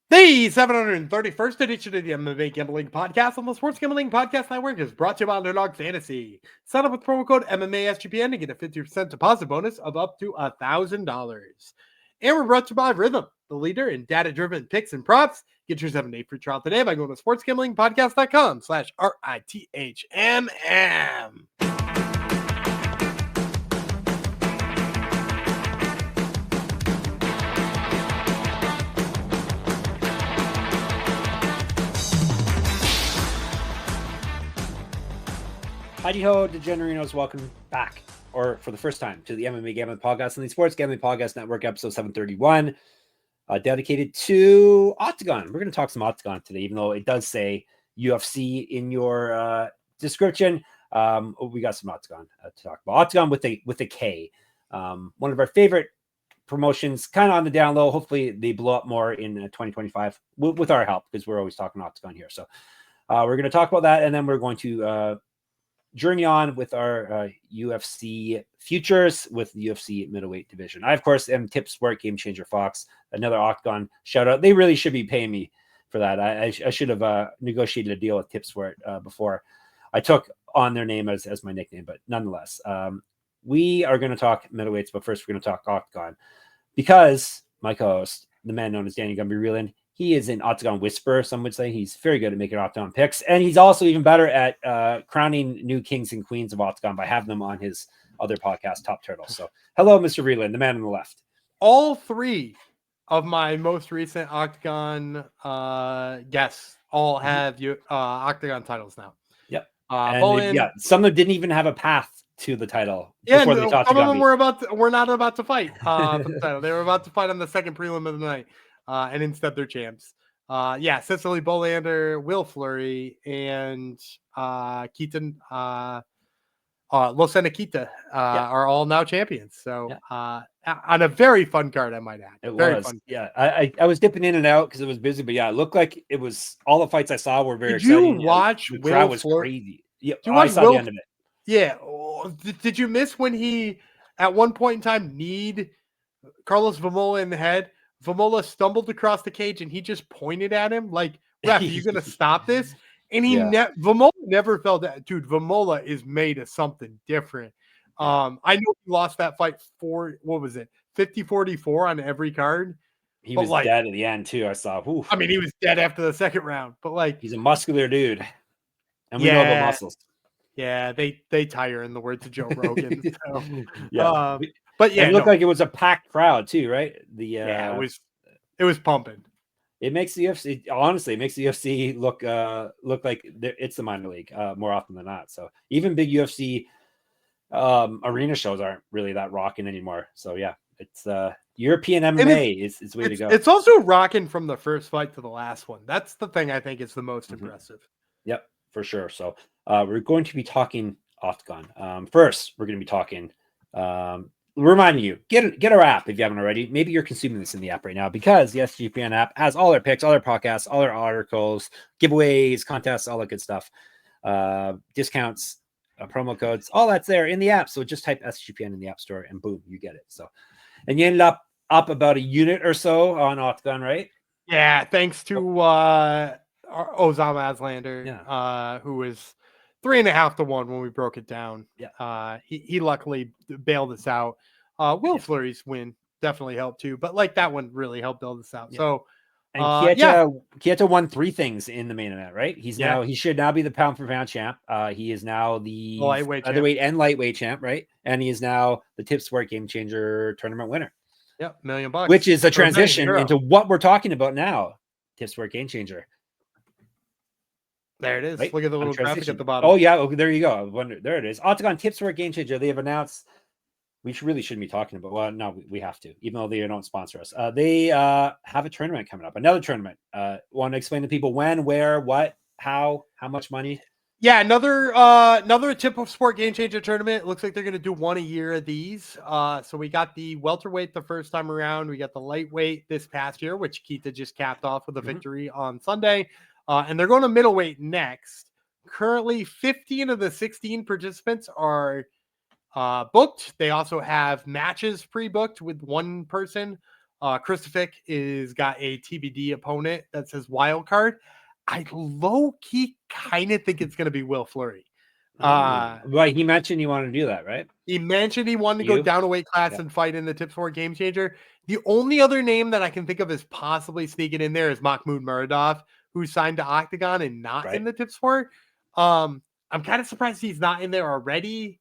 The 731st edition of the MMA Gambling Podcast on the Sports Gambling Podcast Network is brought to you by Underdog Fantasy. Sign up with promo code MMA SGPN to get a 50% deposit bonus of up to $1,000. And we're brought to you by Rhythm, the leader in data-driven picks and props. Get your 7-day free trial today by going to sportsgamblingpodcast.com/RITHMM. Heidi ho, Degenerinos, welcome back, or for the first time, to the MMA Gambling Podcast on the Sports Gambling Podcast Network, episode 731, dedicated to Oktagon. We're going to talk some Oktagon today, even though it does say UFC in your description. We got some Oktagon to talk about. Oktagon with a K. One of our favorite promotions, kind of on the down low. Hopefully they blow up more in 2025 with our help, because we're always talking Oktagon here. So we're going to talk about that, and then we're going to journey on with our UFC futures with the UFC middleweight division. I, of course, am Tip Sport Gamechanger Fox, another Oktagon shout out. They really should be paying me for that. I should have negotiated a deal with Tip Sport before I took on their name as my nickname, but nonetheless, we are going to talk middleweights, but first we're going to talk Oktagon, because my co-host, the man known as Danny Gumby Reeland, he is an Oktagon whisperer, some would say. He's very good at making Oktagon picks, and he's also even better at crowning new kings and queens of Oktagon by having them on his other podcast, Top Turtle. So, hello, Mr. Reeland, the man on the left. All three of my most recent Oktagon guests all have Oktagon titles now. Yep. Some of them didn't even have a path to the title. Yeah, no, some of them were not about to fight for the title. They were about to fight on the second prelim of the night. And instead they're champs. Cecily Bolander, Will Fleury, and Keaton Losenakita are all now champions. So on a very fun card, I might add. Very fun. Yeah, I was dipping in and out because it was busy, but yeah, it looked like it was all the fights I saw were very exciting. Did you watch the crowd was crazy. Yeah, I saw the end of it. Yeah. Did you miss when he at one point in time kneed Carlos Vamola in the head? Vamola stumbled across the cage and he just pointed at him like, "Ref, are you going to stop this?" And Vamola never fell down. Dude, Vamola is made of something different. I know he lost that fight 50-44 on every card. He was dead at the end too. I saw. Oof. I mean, he was dead after the second round, but he's a muscular dude, and we know about muscles. Yeah, they tire, in the words of Joe Rogan. So, but yeah, it looked like it was a packed crowd too, right? It was pumping. It makes the UFC, honestly, it makes the UFC look like it's the minor league more often than not. So even big UFC arena shows aren't really that rocking anymore. So yeah, it's European MMA is the way to go. It's also rocking from the first fight to the last one. That's the thing I think is the most impressive. Yep, for sure. So we're going to be talking Oktagon. First, we're going to be talking. Reminding you, get our app if you haven't already. Maybe you're consuming this in the app right now, because the SGPN app has all our picks, all our podcasts, all our articles, giveaways, contests, all that good stuff, discounts, promo codes, all that's there in the app. So just type SGPN in the App Store and boom, you get it. So, and you ended up about a unit or so on Oktagon, right? Yeah, thanks to Ozama Aslander, who was 3.5 to 1 when we broke it down. Yeah. He luckily bailed us out. Will Fleury's win definitely helped too, but that one really helped bail us out. Yeah. So and Kieta won 3 things in the main event, right? He should now be the pound for pound champ. He is now the featherweight and lightweight champ, right? And he is now the Tip Sport Gamechanger tournament winner. Yep, $1 million, which is a transition into what we're talking about now. Tip Sport Gamechanger. There it is. Right? Look at the little graphic at the bottom. Oh, yeah. There you go. There it is. Oktagon Tip Sport Gamechanger. They have announced. We really shouldn't be talking about. Well, no, we have to, even though they don't sponsor us. They have a tournament coming up. Another tournament. Want to explain to people when, where, what, how much money? Yeah, another Tip of Sport Gamechanger tournament. It looks like they're going to do one a year of these. So we got the welterweight the first time around. We got the lightweight this past year, which Keita just capped off with a victory on Sunday. And they're going to middleweight next. Currently, 15 of the 16 participants are booked. They also have matches pre-booked with one person Kristofik is got a TBD opponent that says wild card. I low-key kind of think it's going to be Will Fleury. Right, he mentioned you want to do that, right? He mentioned he wanted to go down a weight class and fight in the Tip Sport Gamechanger. The only other name that I can think of as possibly sneaking in there is Mahmoud Muradov, who signed to Oktagon and not in the Tip Sport. I'm kind of surprised he's not in there already.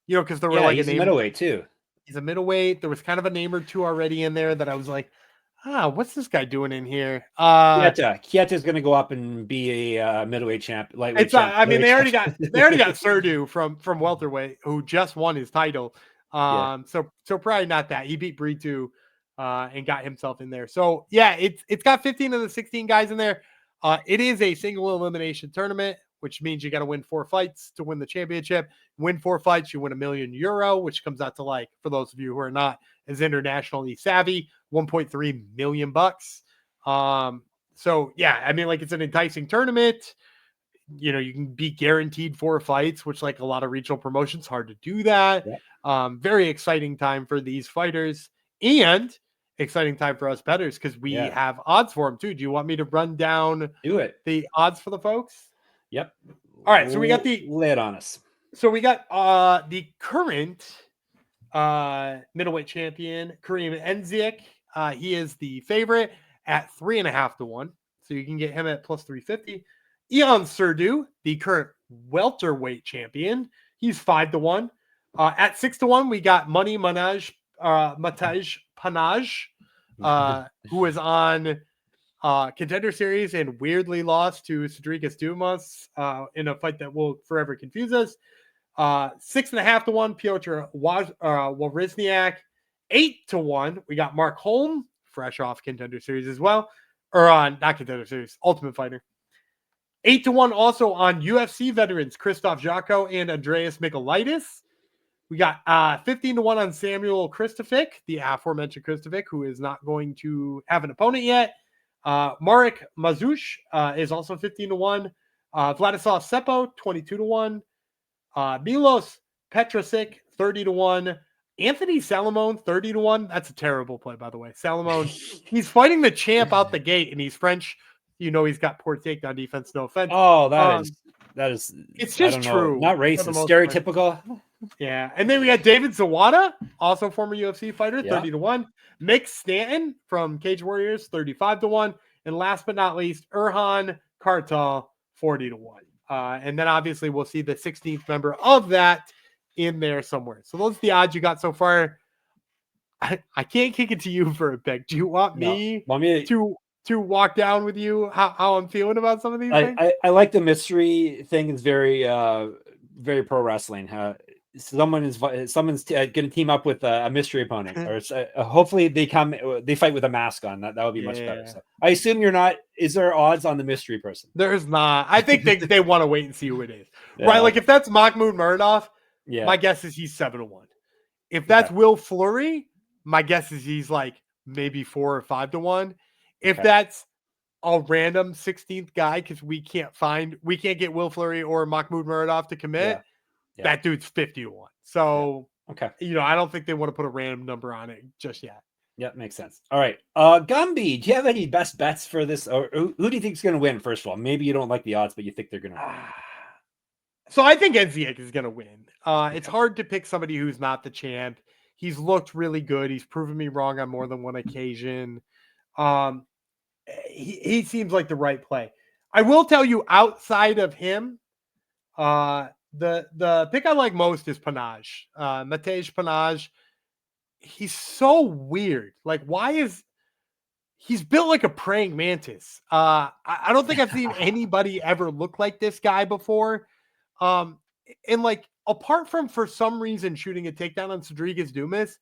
You know, because there were like he's a middleweight too. He's a middleweight. There was kind of a name or two already in there that I was like, what's this guy doing in here? Kieta is going to go up and be a middleweight champ. Lightweight champ. I mean, they already got Serdu from welterweight, who just won his title. So probably not that. He beat Britu and got himself in there. So yeah, it's got 15 of the 16 guys in there. It is a single elimination tournament, which means you got to win 4 fights to win the championship. Win 4 fights, you win €1 million, which comes out to, like, for those of you who are not as internationally savvy, $1.3 million. So yeah, I mean, like, it's an enticing tournament. You know, you can be guaranteed 4 fights, which, like, a lot of regional promotions, hard to do that. Very exciting time for these fighters and exciting time for us bettors because we have odds for them too. Do you want me to run down the odds for the folks? Yep. All right. So we got lay it on us. So we got the current middleweight champion, Kareem Enziek. He is the favorite at 3.5 to 1. So you can get him at plus 350. Ion Serdu, the current welterweight champion, he's 5 to 1. At 6 to 1, we got Mataj Panaj, who is on Contender Series and weirdly lost to Cedric Dumas in a fight that will forever confuse us. 6.5 to 1, Piotr Wawrzyniak. 8 to 1, we got Mark Holm, fresh off Contender Series as well. Or on not Contender Series, Ultimate Fighter. 8 to 1 also on UFC veterans Krzysztof Jotko and Andreas Michailidis. We got 15 to 1 on Samuel Kristofik, the aforementioned Kristofik, who is not going to have an opponent yet. Marek Mazush is also 15 to 1. Vladislav Seppo, 22 to 1. Milos Petrosic, 30 to 1. Anthony Salomon, 30 to 1. That's a terrible play, by the way. Salomon, he's fighting the champ out the gate, and he's French. You know he's got poor takedown defense. No offense. Oh, that is. It's just true. Not racist. Stereotypical. Yeah, and then we got David Zawada, also former UFC fighter, 30 to 1. Mick Stanton from Cage Warriors, 35 to 1. And last but not least, Erhan Kartal, 40 to 1. And then obviously we'll see the 16th member of that in there somewhere. So those are the odds you got so far. I can't kick it to you for a pick. Do you want me to walk down with you how I'm feeling about some of these things? I like the mystery thing. It's very very pro wrestling. Someone's going to team up with a mystery opponent, or hopefully they fight with a mask on. That would be much better. So I assume you're not. Is there odds on the mystery person? There's not. I think they want to wait and see who it is. Right? Like if that's Mahmoud Muradov, my guess is he's 7 to 1. If that's Will Fleury, my guess is he's like maybe 4 or 5 to 1. If that's a random 16th guy, because we can't get Will Fleury or Mahmoud Muradov to commit. That dude's 50 to 1. So, you know, I don't think they want to put a random number on it just yet. Yeah, makes sense. All right. Gumby, do you have any best bets for this? Or who do you think is going to win, first of all? Maybe you don't like the odds, but you think they're going to win. So I think Enziek is going to win. It's hard to pick somebody who's not the champ. He's looked really good. He's proven me wrong on more than one occasion. He seems like the right play. I will tell you, outside of him, the pick I like most is Panaj. Matej Panaj. He's so weird. Like, he's built like a praying mantis. I don't think I've seen anybody ever look like this guy before. And like, apart from for some reason shooting a takedown on Cedric Dumas,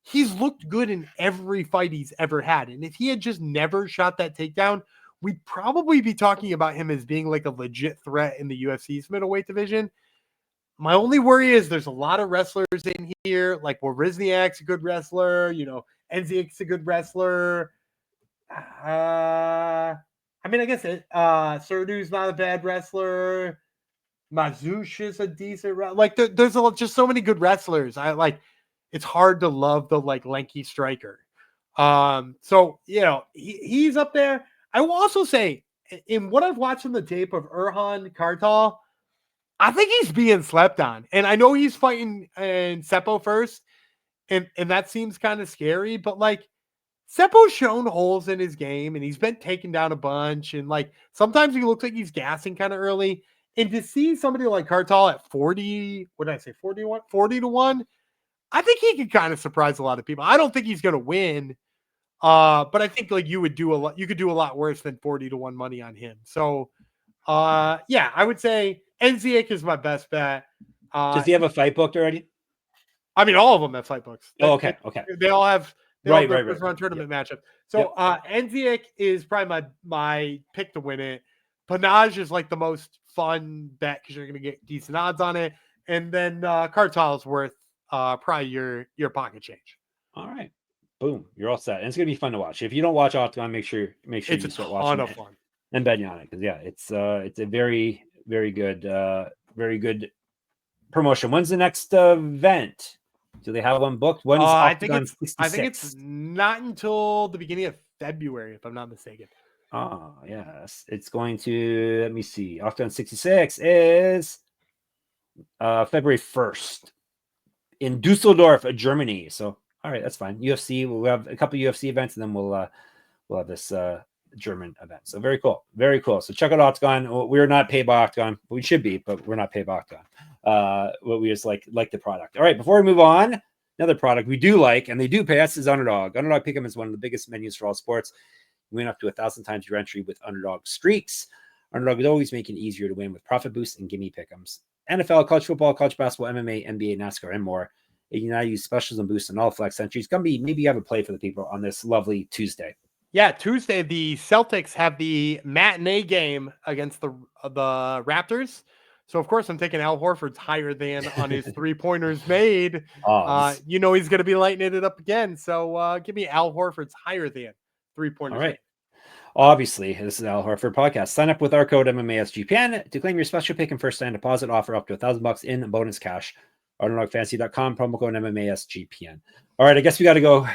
he's looked good in every fight he's ever had. And if he had just never shot that takedown, we'd probably be talking about him as being like a legit threat in the UFC's middleweight division. My only worry is there's a lot of wrestlers in here. Like, Wawrzyniak's a good wrestler. You know, Enziek's a good wrestler. I mean, I guess Serdu's not a bad wrestler. Mazush is a decent wrestler. Like, there's just so many good wrestlers. It's hard to love the like lanky striker. So he's up there. I will also say, in what I've watched in the tape of Erhan Kartal, I think he's being slept on. And I know he's fighting in Seppo first, and that seems kind of scary, but like Seppo's shown holes in his game and he's been taken down a bunch. And like sometimes he looks like he's gassing kind of early. And to see somebody like Kartal at 40, what did I say, 41, 40 to 1, I think he could kind of surprise a lot of people. I don't think he's gonna win. But I think like you could do a lot worse than 40 to 1 money on him. So yeah, I would say Enziak is my best bet. Does he have a fight booked already? I mean, all of them have fight books. Oh, okay. They all have Right. first round tournament matchup. So Enziak is probably my pick to win it. Panaj is like the most fun bet because you're gonna get decent odds on it. And then Kartal is worth probably your pocket change. All right. Boom. You're all set. And it's gonna be fun to watch. If you don't watch Octagon, make sure It's you a start ton watching of it fun. and betting on it. Because it's a very, very good promotion. When's the next event? Do they have one booked? When's Octagon 66? I think it's not until the beginning of February, if I'm not mistaken. Oh, yes. It's going to, let me see. Octagon 66 is February 1st in Dusseldorf, Germany. So, all right, that's fine. UFC, we'll have a couple UFC events, and then we'll have this German event. So very cool. Very cool. So check out Octagon. We're not paid by Octagon. We should be, but we're not paid by Octagon. We just like the product. All right, before we move on, another product we do like, and they do pay us, is Underdog. Underdog Pick'em is one of the biggest menus for all sports. You win up to 1,000 times your entry with Underdog Streaks. Underdog is always making it easier to win with profit boosts and gimme pick'ems. NFL, college football, college basketball, MMA, NBA, NASCAR, and more. You now use specials and boosts on all flex entries. Gumby, maybe you have a play for the people on this lovely Tuesday. Yeah, Tuesday, the Celtics have the matinee game against the Raptors. So, of course, I'm taking Al Horford's higher than on his three-pointers made. He's going to be lighting it up again. So, give me Al Horford's higher than three-pointers. All right. Obviously, this is Al Horford podcast. Sign up with our code MMASGPN to claim your special pick and first time deposit offer up to $1,000 in bonus cash. UnderdogFantasy.com, promo code MMASGPN. All right, I guess we got to go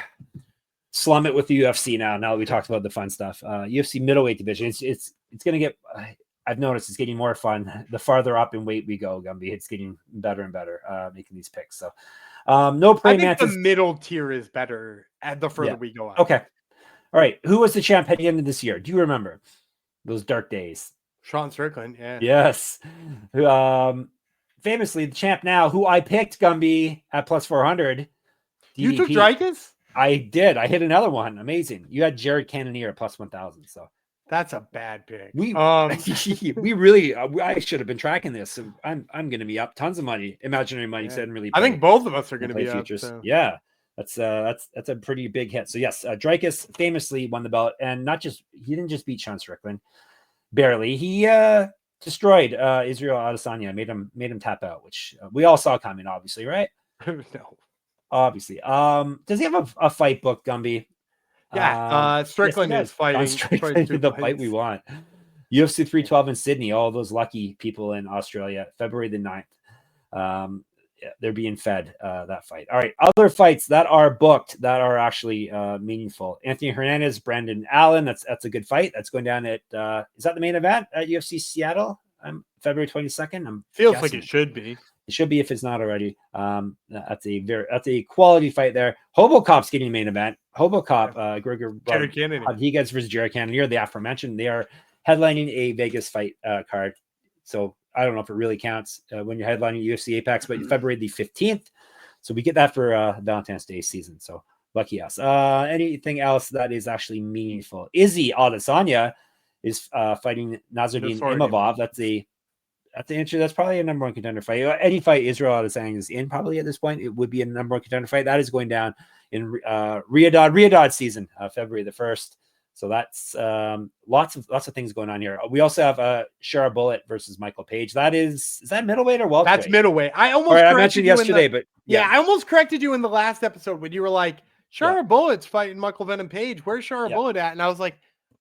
slum it with the UFC now that we talked about the fun stuff. UFC middleweight division. It's going to get, I've noticed it's getting more fun the farther up in weight we go, Gumby. It's getting better and better making these picks. So no praying I think mantis. the middle tier is better the further we go on. Okay. All right. Who was the champ heading into this year? Do you remember those dark days? Sean Strickland. Yeah. Yes. Famously, the champ now, who I picked, Gumby, at plus 400. DDP. You took Dreykus? I did. I hit another one. Amazing. You had Jared Cannonier at plus 1,000. So that's a bad pick. We really, I should have been tracking this. So I'm going to be up tons of money, imaginary money. Yeah. Really, I think both of us are going to be futures. Up. So. Yeah, that's a pretty big hit. So yes, Dreykus famously won the belt, and he didn't just beat Sean Strickland, barely. He destroyed Israel Adesanya, made him tap out, which we all saw coming, obviously, right? No. Obviously. Does he have a fight book, Gumby? Yeah, Strickland is fighting. The fight we want. UFC 312 in Sydney. All those lucky people in Australia, February the 9th. They're being fed that fight. All right, other fights that are booked that are actually meaningful. Anthony Hernandez, Brandon Allen. That's a good fight. That's going down at is that the main event at UFC Seattle? February 22nd. Feels like it should be. It should be if it's not already. That's a quality fight there. Hobocop's getting the main event. Hobocop, Gregor Rodriguez versus Jared Cannonier, the aforementioned. They are headlining a Vegas fight card. So I don't know if it really counts when you're headlining UFC Apex, but February the 15th. So we get that for Valentine's Day season. So lucky us. Anything else that is actually meaningful? Izzy Adesanya is fighting Nasruddin Imavov. That's probably a number one contender fight. Any fight Israel Adesanya is in probably at this point, it would be a number one contender fight. That is going down in Riyadh season, February the 1st. So that's lots of things going on here. We also have Shara Bullet versus Michael Page. Is that middleweight or welterweight? That's middleweight. I mentioned yesterday, but I almost corrected you in the last episode when you were like, Shara Bullet's fighting Michael Venom Page. Where's Shara Bullet at? And I was like,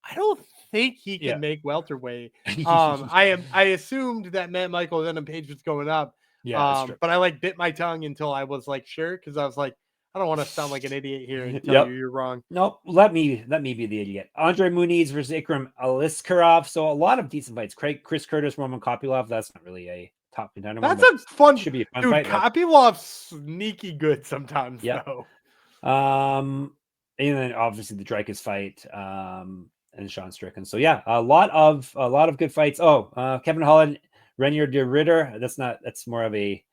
I don't think he can make welterweight. I assumed that meant Michael Venom Page was going up. But I bit my tongue until I was like sure, because I was like, I don't want to sound like an idiot here and tell you you're wrong. Nope. Let me be the idiot. Andre Muniz versus Ikram Aliskerov. So a lot of decent fights. Chris Curtis, Roman Kopylov. That's not really a top contender. That's a fun. Should be a fun dude, fight. Kopylov's sneaky good sometimes. Though. And then obviously the Dreykus fight. And Sean Strickland. So yeah, a lot of good fights. Oh, Kevin Holland, Renier de Ritter. That's more of a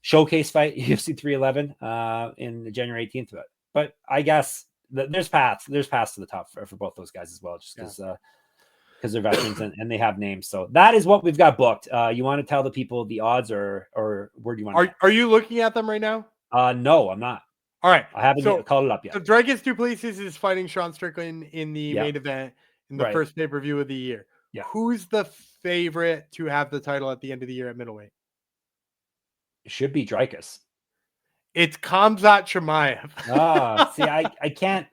showcase fight, UFC 311 in January 18th. But I guess there's paths to the top for both those guys as well, just because they're veterans and they have names. So that is what we've got booked. You want to tell the people the odds or where do you want? Are you looking at them right now? No, I'm not. All right, I haven't called it up yet. So Dreykus Duplessis is fighting Sean Strickland in the main event in the first pay-per-view of the year. Yeah. Who's the favorite to have the title at the end of the year at middleweight? It should be Dreykus. It's Khamzat Chimaev. See, I can't.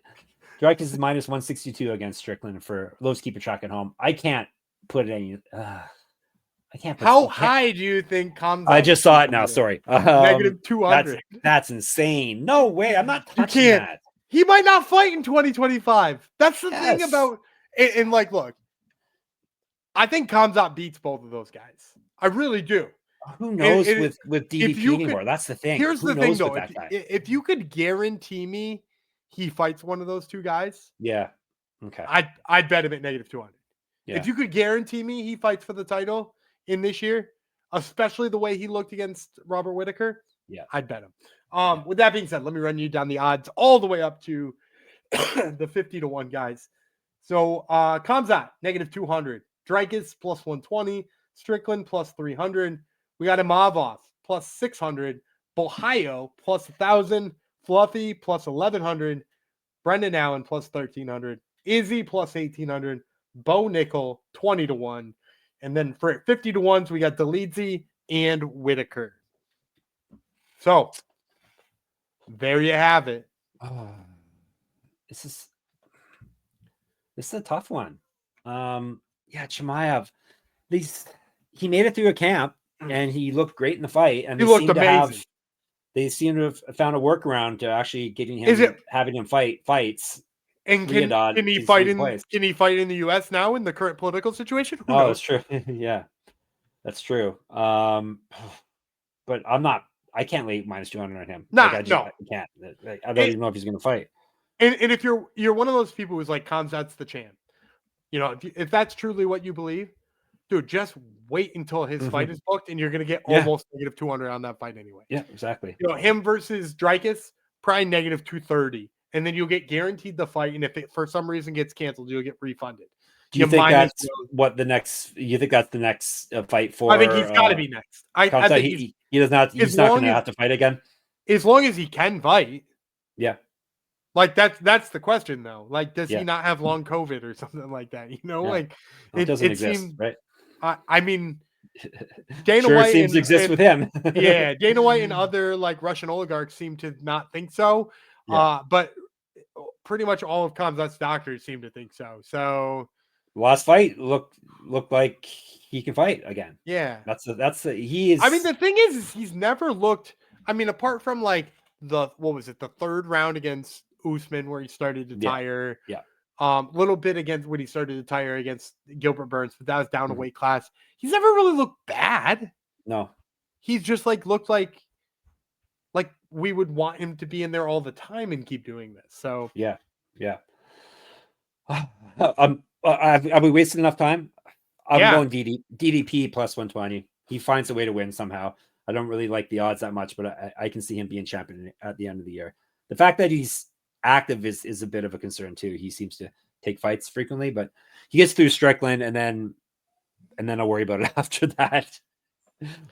Dreykus is minus 162 against Strickland for those keeping track at home. I can't put any. I can't. How high do you think Khamzat? I just saw it now. Sorry. Negative 200. That's insane. No way. I'm not touching that. He might not fight in 2025. That's the thing about and like, look, I think Khamzat beats both of those guys. I really do. Who knows with DDP anymore? That's the thing. Here's the thing, though. If you could guarantee me he fights one of those two guys, okay, I'd bet him at negative 200. Yeah. If you could guarantee me he fights for the title in this year, especially the way he looked against Robert Whittaker, I'd bet him. With that being said, let me run you down the odds all the way up to the 50-1 guys. So Khamzat negative 200, Dreykus plus 120, Strickland plus 300. We got Imavov plus 600, Bohayo plus 1,000, Fluffy plus 1,100, Brendan Allen plus 1,300, Izzy plus 1,800, Bo Nickel 20-1, and then for 50-1s we got Delizy and Whittaker. So there you have it. This is a tough one. Chimaev. He made it through a camp. And he looked great in the fight. And he looked amazing. They seem to have found a workaround to actually getting him, having him fights. And can he fight in the U.S. now in the current political situation? Who knows? That's true. Yeah, that's true. But I can't lay minus 200 on him. No. I can't. I don't even know if he's going to fight. And if you're one of those people who's like, Khamzat's the champ, if that's truly what you believe, dude, just wait until his fight is booked, and you're going to get almost negative 200 on that fight anyway. Yeah, exactly. Him versus Dreykus, probably negative 230, and then you'll get guaranteed the fight. And if it for some reason gets canceled, you'll get refunded. Do you think that's what the next? You think that's the next fight for? I think he's got to be next. I think he does not. He's not going to have to fight again. As long as he can fight. Yeah. Like that's the question though. Like, does he not have long COVID or something like that? Like it doesn't exist, right? I mean, Dana sure White seems to exist with him. Dana White and other like Russian oligarchs seem to not think so. But pretty much all of Khamzat's doctors seem to think so. So last fight looked like he can fight again. Yeah, he is. I mean, the thing is he's never looked. I mean, apart from like the third round against Usman where he started to tire. Yeah. Little bit against when he started to tire against Gilbert Burns, but that was down a weight class. He's never really looked bad. No, he's just looked like we would want him to be in there all the time and keep doing this. So yeah. Are we wasting enough time? I'm going DDP plus 120. He finds a way to win somehow. I don't really like the odds that much, but I can see him being champion at the end of the year. The fact that he's active is a bit of a concern too. He seems to take fights frequently, but he gets through Strickland and then I'll worry about it after that.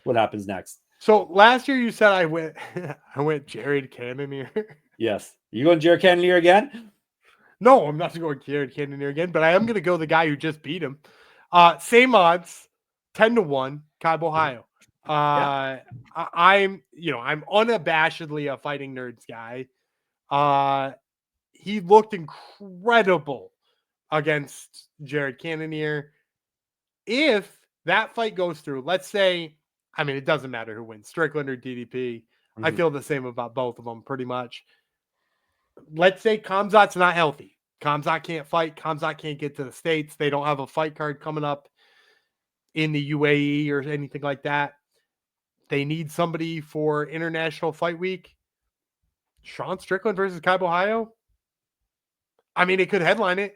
What happens next? So last year you said I went Jared Cannonier. Yes. You going Jared Cannonier again? No, I'm not going Jared Cannonier again, but I am going to go the guy who just beat him. Same odds, 10-1, Kai Bohayo. I'm unabashedly a fighting nerds guy. He looked incredible against Jared Cannonier. If that fight goes through, let's say, I mean, it doesn't matter who wins, Strickland or DDP. I feel the same about both of them pretty much. let's say Khamzat's not healthy. Khamzat can't fight. Khamzat can't get to the States. They don't have a fight card coming up in the UAE or anything like that. They need somebody for International Fight Week. Sean Strickland versus Kai Ohio. I mean, it could headline it.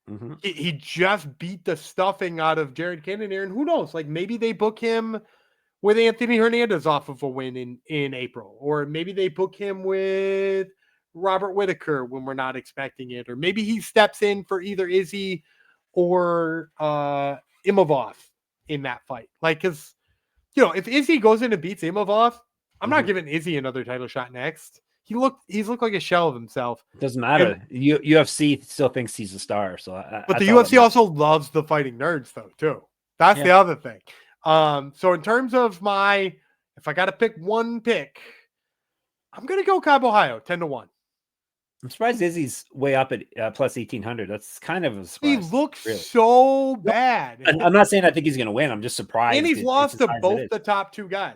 Mm-hmm. He just beat the stuffing out of Jared Cannonier, and who knows? Like maybe they book him with Anthony Hernandez off of a win in April, or maybe they book him with Robert Whitaker when we're not expecting it, or maybe he steps in for either Izzy or Imavov in that fight. Like, because if Izzy goes in and beats Imavov, I'm not giving Izzy another title shot next. He's looked like a shell of himself. It doesn't matter. UFC still thinks he's a star. So, but the UFC also loves the fighting nerds, though, too. That's the other thing. So in terms of if I got to pick one pick, I'm gonna go Kai Ohio 10-1. I'm surprised Izzy's way up at plus 1800. That's kind of a surprise. He looks so bad. I'm not saying I think he's gonna win. I'm just surprised. And he's lost to both the top two guys.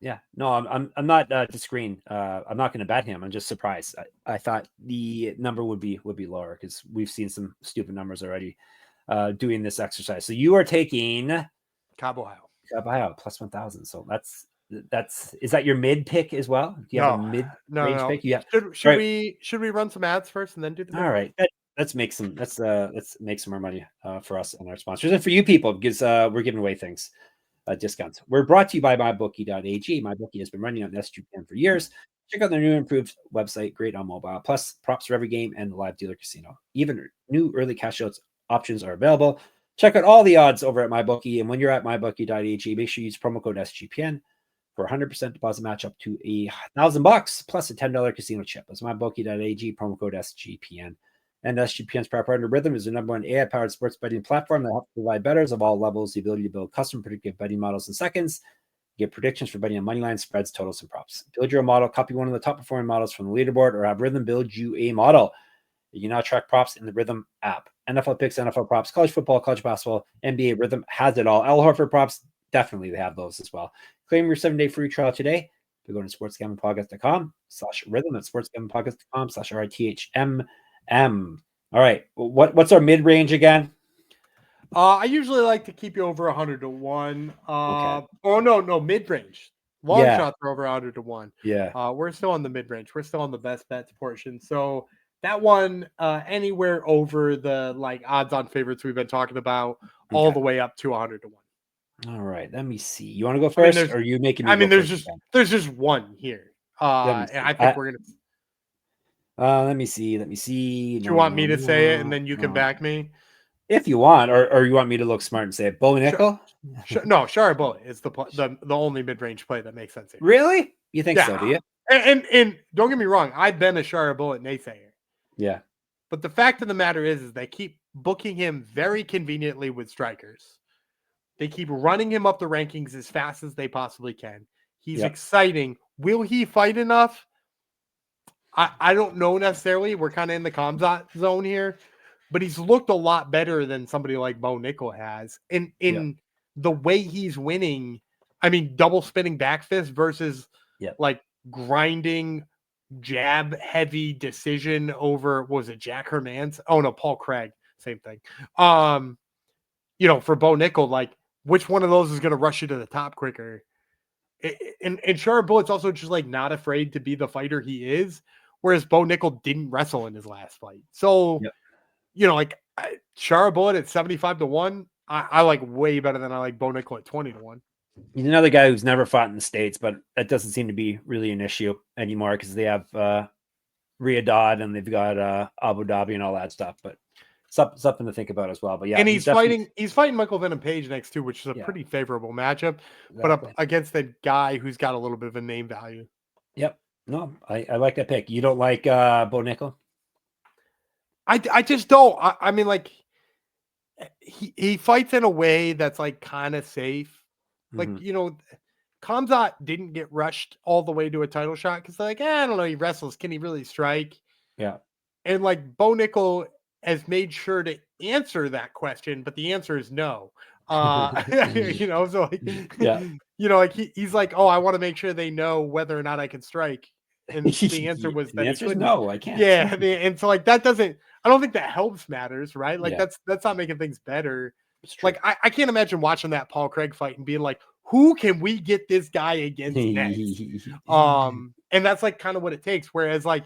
Yeah, no, I'm not disagreeing. I'm not going to bet him. I'm just surprised. I thought the number would be lower because we've seen some stupid numbers already doing this exercise. So you are taking Kai Ohio plus 1000. So is that your mid pick as well? Do you have a mid range pick? Yeah. Should we run some ads first and then do the all right? Let's make some more money for us and our sponsors and for you people because we're giving away things. Discounts. We're brought to you by MyBookie.ag. MyBookie has been running on SGPN for years. Check out their new improved website, great on mobile. Plus, props for every game and the live dealer casino. Even new early cash outs options are available. Check out all the odds over at MyBookie. And when you're at MyBookie.ag, make sure you use promo code SGPN for 100% deposit match up to $1,000 plus a $10 casino chip. That's MyBookie.ag, promo code SGPN. And SGPN's proud partner Rhythm is the #1 AI-powered sports betting platform that helps provide bettors of all levels the ability to build custom predictive betting models in seconds, get predictions for betting on money lines, spreads, totals, and props. Build your own model, copy one of the top-performing models from the leaderboard, or have Rhythm build you a model. You can now track props in the Rhythm app. NFL picks, NFL props, college football, college basketball, NBA. Rhythm has it all. Al Horford props, definitely they have those as well. Claim your 7-day free trial today by going to sportsgamblingpodcast.com/rhythm. That's sportsgamblingpodcast.com/RITHM. All right. What's our mid range again? I usually like to keep you over 100-1. Okay. Oh no, mid range. Long shots are over 100-1. Yeah. We're still on the mid range. We're still on the best bets portion. So that one, anywhere over the odds on favorites we've been talking about, all the way up to 100-1. All right. Let me see. You want to go first, or are you making? There's just one here. And I think we're gonna. Let me see. Do you want me to say it and then you can back me? If you want, or you want me to look smart and say it? Bo Nickel? No, Shara Bullet is the only mid-range play that makes sense here. Really? You think so, do you? And don't get me wrong, I've been a Shara Bullet naysayer. Yeah. But the fact of the matter is they keep booking him very conveniently with strikers. They keep running him up the rankings as fast as they possibly can. He's exciting. Will he fight enough? I don't know necessarily. We're kind of in the Khamzat zone here, but he's looked a lot better than somebody like Bo Nickel has. In the way he's winning, I mean, double spinning back fist versus grinding jab heavy decision over, was it Jack Hernandez? Oh no, Paul Craig, same thing. For Bo Nickel, which one of those is going to rush you to the top quicker? And Shara Bullet's also just not afraid to be the fighter he is. Whereas Bo Nickel didn't wrestle in his last fight. So, Shara Bullet at 75-1, I like way better than I like Bo Nickel at 20-1. He's another guy who's never fought in the States, but that doesn't seem to be really an issue anymore because they have Riyadh and they've got Abu Dhabi and all that stuff. But something to think about as well. But yeah, and he's fighting Michael Venom Page next too, which is a pretty favorable matchup, but up against a guy who's got a little bit of a name value. Yep. No, I like that pick. You don't like Bo Nickel? I just don't. I mean, he fights in a way that's kind of safe. Khamzat didn't get rushed all the way to a title shot because I don't know, he wrestles. Can he really strike? Yeah. And Bo Nickel has made sure to answer that question, but the answer is no. He's like, oh, I want to make sure they know whether or not I can strike. And the answer was that the he answer is couldn't. no, I can't. Yeah, and so like that doesn't. I don't think that helps matters, right? Like Yeah. that's not making things better. It's true. Like I can't imagine watching that Paul Craig fight and being like, who can we get this guy against next? And that's like kind of what it takes. Whereas like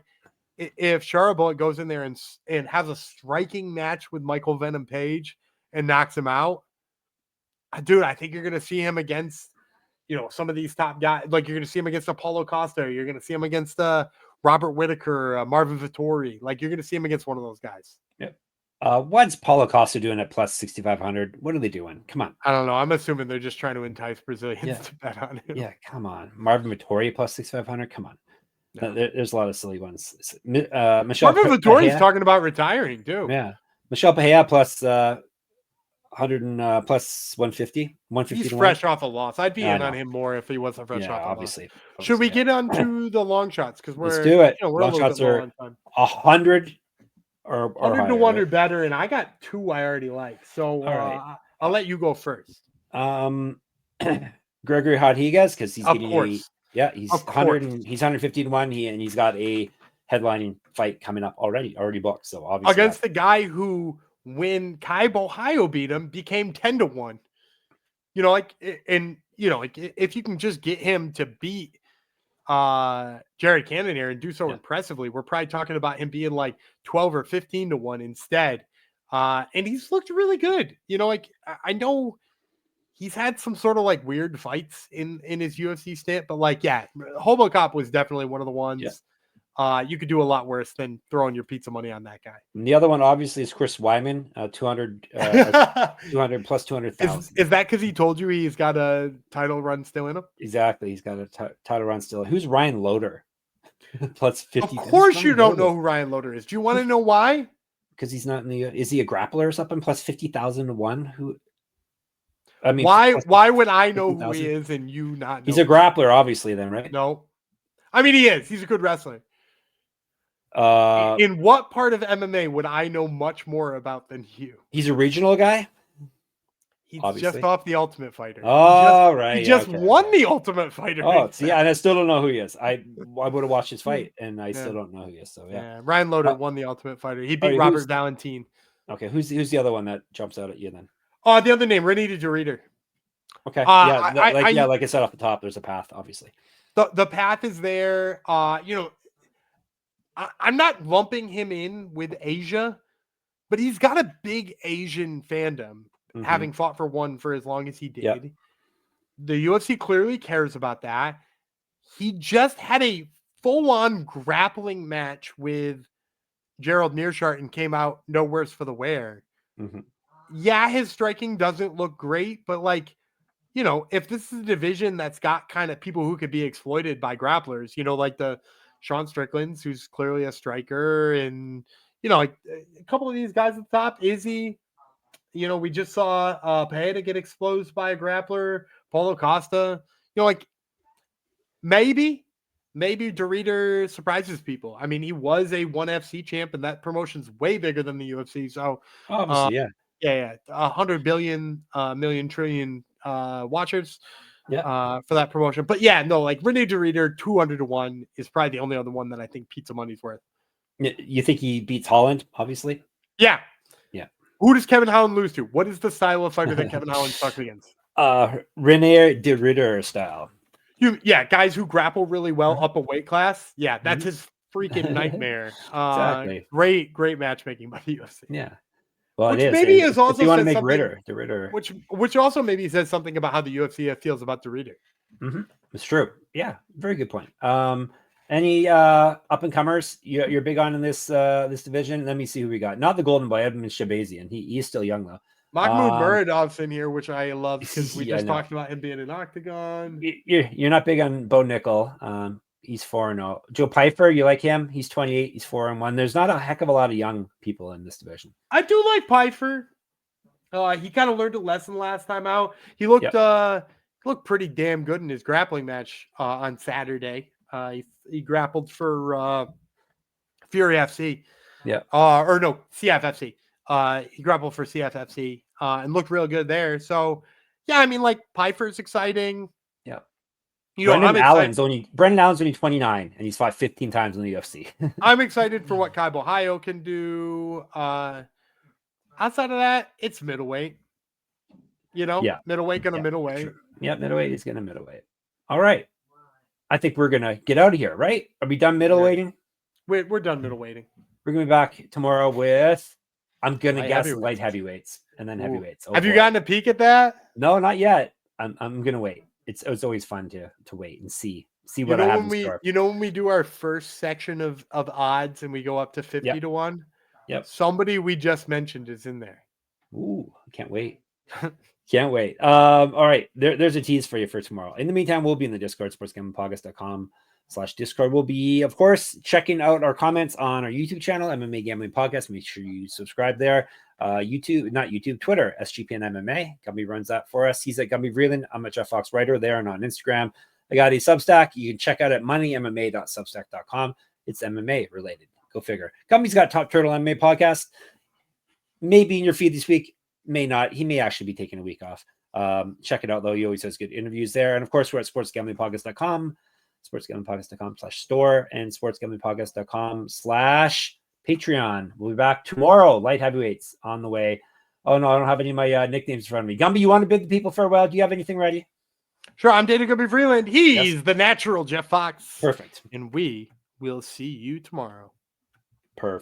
if Shara goes in there and has a striking match with Michael Venom Page and knocks him out, dude, I think you're gonna see him against, some of these top guys. Like you're gonna see him against Apollo Costa. You're gonna see him against Robert Whitaker, Marvin Vettori. Like you're gonna see him against one of those guys. Yep. What's Paulo Costa doing at plus 6,500? What are they doing? Come on. I don't know. I'm assuming they're just trying to entice Brazilians to bet on him. Yeah, come on. Marvin Vettori plus 6,500. Come on. No. There's a lot of silly ones. Michelle Marvin Vettori's talking about retiring too. Yeah. Michelle Pajea plus 100 and plus 150. He's fresh off a loss. I'd be in on him more if he wasn't fresh off a obviously. loss. Should we get on to the long shots? Because let's do it. We're long shots are 100 or 100 to 1 or better, and I got 2 I already like. So I'll let you go first. Gregory Rodriguez, because he's getting he's 100 and he's 150 to 1. He's got a headlining fight coming up already booked. So obviously against the guy who, when Kai Bohayo beat him, became 10 to 1. If you can just get him to beat Jared Cannonier and do so impressively, we're probably talking about him being like 12 or 15 to 1 instead. And he's looked really good. I know he's had some sort of like weird fights in his UFC stint, but Hobocop was definitely one of the ones. You could do a lot worse than throwing your pizza money on that guy. And the other one obviously is Chris Wyman, 200 plus 200,000. Is that because he told you he's got a title run still in him? Exactly, he's got a title run still. Who's Ryan Loder? Plus 50. Of course, you don't know who Ryan Loder is. Do you want to know why? Because he's not in the. Is he a grappler or something? Plus 50,000 to 1. Who? I mean, why would I know who he is and you not know? He's a grappler, obviously, then, right? No. I mean, he is. He's a good wrestler. In what part of MMA would I know much more about than you? He's a regional guy? He's just off the Ultimate Fighter. Right. He just won the Ultimate Fighter. And I still don't know who he is. I would have watched his fight, and I still don't know who he is. So, yeah. Ryan Loder won the Ultimate Fighter. He beat Robert Valentin. Okay, who's the other one that jumps out at you then? The other name, Renee DeReader. Okay. Like I said off the top, there's a path, obviously. The path is there. I'm not lumping him in with Asia, but he's got a big Asian fandom, having fought for one for as long as he did. Yep. The UFC clearly cares about that. He just had a full-on grappling match with Gerald Meerschaert and came out no worse for the wear. Yeah, his striking doesn't look great, but if this is a division that's got kind of people who could be exploited by grapplers, like the Sean Strickland's, who's clearly a striker, and a couple of these guys at the top. Izzy, we just saw Pereira get exposed by a grappler. Paulo Costa, maybe DeReader surprises people. I mean, he was a ONE FC champ, and that promotion's way bigger than the UFC. So obviously, 100 billion, million, trillion watchers. For that promotion. But Renee DeReader 200 to 1 is probably the only other one that I think pizza money's worth. You think he beats Holland, obviously? Yeah. Who does Kevin Holland lose to? What is the style of fighter that Kevin Holland sucks against? Renee DeReader style. Guys who grapple really well up a weight class. Yeah, that's his freaking nightmare. Exactly. Great matchmaking by the UFC. Yeah. Well, which maybe is also you want to make DeReader, which also maybe says something about how the UFC feels about DeReader. It's true. Yeah, very good point. Any up and comers you're big on in this division? Let me see who we got. Not the Golden Boy, Edmund Shabazian. He's still young though. Mahmoud Muradov's in here, which I love because we just talked about him being an Octagon. You're not big on Bo Nickel. He's 4-0. Joe Pyfer, you like him? He's 28. He's 4-1. There's not a heck of a lot of young people in this division. I do like Pyfer. He kind of learned a lesson last time out. He looked pretty damn good in his grappling match on Saturday. He grappled for Fury FC. CFFC. He grappled for CFFC and looked real good there. So, Pyfer's exciting. Brendan Allen's only 29, and he's fought 15 times in the UFC. I'm excited for what Kai Bohayo can do. Outside of that, it's middleweight. Middleweight gonna middleweight. Sure. Yeah, middleweight is gonna middleweight. All right. I think we're gonna get out of here, right? Are we done middleweighting? We're done middleweighting. We're gonna be back tomorrow with, I'm gonna Light guess, heavyweights. light heavyweights and then heavyweights. Have you gotten a peek at that? No, not yet. I'm gonna wait. It's always fun to wait and see what I have in store. When we do our first section of odds and we go up to 50 to 1. Yep. Somebody we just mentioned is in there. Ooh, I can't wait. Can't wait. All right. There's a tease for you for tomorrow. In the meantime, we'll be in the Discord, sportsgamblingpodcast.com/Discord. We'll be, of course, checking out our comments on our YouTube channel, MMA Gambling Podcast. Make sure you subscribe there. Twitter, SGPN MMA. Gumby runs that for us. He's at Gumby Vreeland. I'm at Jeff Fox Writer there and on Instagram. I got a Substack. You can check out at moneymma.substack.com. It's MMA related. Go figure. Gumby's got Top Turtle MMA podcast. Maybe in your feed this week. May not. He may actually be taking a week off. Check it out, though. He always has good interviews there. And, of course, we're at sportsgamblingpodcast.com, sportsgamblingpodcast.com/store, and sportsgamblingpodcast.com/Patreon. We'll be back tomorrow. Light heavyweights on the way. Oh, no, I don't have any of my nicknames in front of me. Gumby, you want to bid the people farewell? Do you have anything ready? Sure. I'm Dana Gumby Vreeland. He's the natural Jeff Fox. Perfect. And we will see you tomorrow. Perfect.